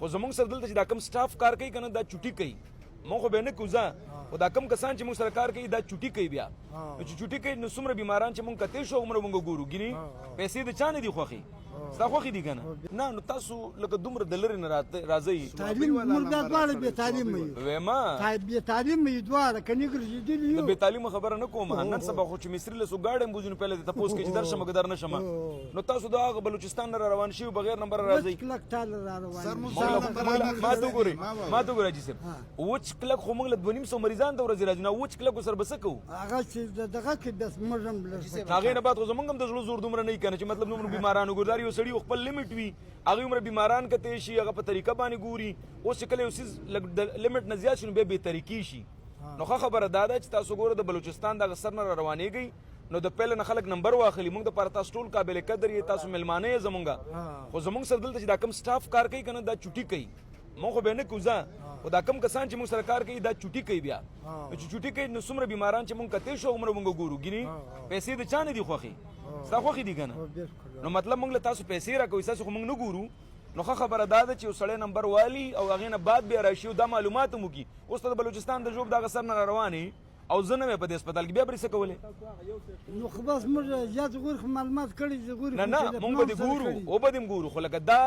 خو زمونږ سره دلته چې دا کم سټاف کار کوي کنه دا چټي کوي مونږ خو به نه کوزا او دا کم کسان چې مونږ سره کار کوي دا چټي کوي بیا چې چټي کوي نو څومره بیماران چې مونږ کته شو عمر مونږ ګورو ګینی پیسې د چانه دی خوخي ستا خوخي دي کنه نه نو تاسو لکه دومره دلری نه راځي تعلیم مرګ غواړي به تعلیم وي وېما به تعلیم وي دواره کني ګرځېدلی یو به تعلیم خبره نه کوم نن سبا خو چې مصری له سو گاډم بوزنه پهله ته پوس کې چې درشم مګدار نشم نو تاسو دا بلوچستان نه روان شي بغیر نمبر راځي کلک تعال روان ما ته ګوري جی سر وچ کلک خو موږ له 200 مریضان د ورځې راځي نو وچ کلک سر بس کو هغه چې دغه کې بس مرم هغه نه بعد خو زمونږ هم د زړه زور دومره نه کنه چې مطلب نو بیمارانو ګرداري سړی خپل لیمټ وي هغه عمر بیماران کته شي هغه په طریقه باندې ګوري اوس کله اوس لیمټ نه زیات شنو به طریقې شي نو خبره دادا چې تاسو ګوره د بلوچستان د غسر نه روانېږي نو د پهل نه خلک نمبر واخلي موږ د پاره تاسو ټول قابل قدر یې تاسو ملمانه زمونږه خو زمونږ سره دلته چې دا کم سټاف کار کوي کنه دا چټي کوي مونږ به نه کوزا او دا کم کسان چې موږ سره کار کوي دا چټي کوي بیا چې چټي کوي نو څومره بیماران چې مونږ کته شو عمر مونږ ګورو ګینی پیسې د چانه دی خوخي ستا خوخي دي کنه نو مطلب مونږ له تاسو پیسې راکوي تاسو مونږ نه ګورو نو خبره دا ده چې سړی نمبر والی او هغه نه بعد بیا راشي دا معلومات مو کی اوس ته بلوچستان د جوب دا غسر نه رواني او زنه په دې هسپتال کې بیا بری څه کوله نو خو بس موږ زیات غوړ معلومات کړي غوړ نه مونږ به ګورو او به دې ګورو خو لکه دا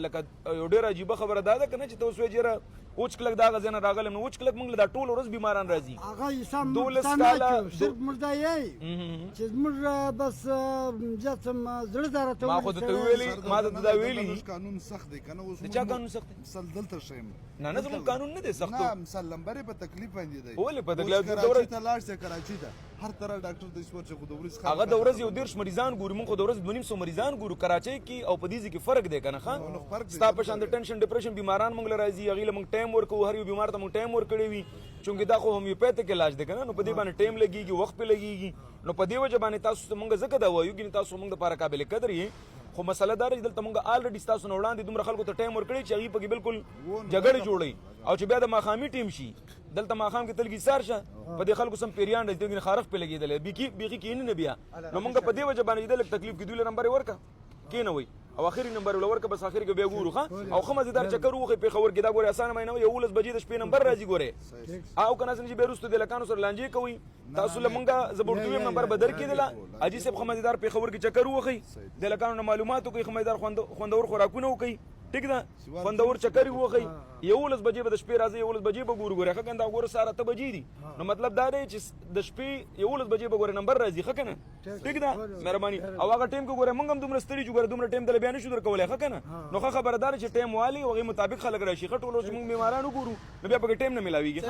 لکه یو ډیر عجیب خبره ده کنه چې تاسو یې اوچ کلک دا غزنه راغلم نو اوچ کلک موږ دا ټول ورځ بیماران راځي هغه سم دولس کاله صرف مردای چې موږ بس جسم زړه دارته ما خو ته ویلي ما ته دا ویلي قانون سخت دی کنه اوس چا قانون سخت مثال دلته شیم نه زموږ قانون نه دی سخت نه مثال لمبر په تکلیف باندې دی ولې په تکلیف د دورې ته لاړ شه کراچي ته هر طرح ډاکټر د اسور چې خو د ورځ هغه د ورځ یو 1.5 مریضان ګوري مونږ د ورځ 200 مریضان ګورو کراچي کې او په دې کې فرق دی کنه خان ستا په شان د ټینشن ډیپریشن بیماران مونږ لراځي هغه لمونږ ټایم ورکو هر یو بیمار ته مونږ ټایم ورکړی وي چونګې دا خو هومیوپیتیک علاج دی کنه نو په دې باندې ټایم لګيږي وخت په لګيږي نو په دې وجه باندې تاسو مونږ زکه دا وایو چې تاسو مونږ لپاره قابل قدر یې خو مسله دا ده چې دلته مونږ الریډي تاسو نه وړاندې دومره خلکو ته ټایم ورکړی چې هغه په بالکل جګړه جوړي او چې بیا د ماخامي ټیم شي دلته ماخام کې تلګي سار شه په دې خلکو سم پیریان د دې خارخ په لګیدل بيخي کې نه بیا نو مونږ په دې وجه باندې د تکلیف کې دوی نمبر ورکا کې نه وي او اخري نمبر ولورکه بس اخري کې بیا ګورو ښا او خمزدار چکر وخه په خبر کې دا ګوره اسانه مینه یو 12 بجې د شپې نمبر راځي ګوره او کنه چې بیرستو د لکانو سره لانجې کوي تاسو لمونګه زبردوی نمبر بدر کېدله اجي صاحب خمزدار په خبر کې چکر وخه د لکانو معلوماتو کوي خمزدار خوندور خوراکونه کوي ټیک ده خوندور چکر وخه یو 12 بجې د شپې راځي یو 12 بجې به ګورو ګوره کنده ګوره ساره ته بجې دي نو مطلب دا دی چې د شپې یو 12 بجې به ګوره نمبر راځي خکنه ټیک ده مهرباني او هغه ټیم کې ګوره مونږ هم دومره ستړي جو ګوره دومره ټیم د بیان شو درکولای خکنه نو خبردار چې ټیم والی او غي مطابق خلک راشي خټولو چې مونږ بیمارانو ګورو نو بیا په ټیم نه ملاويږي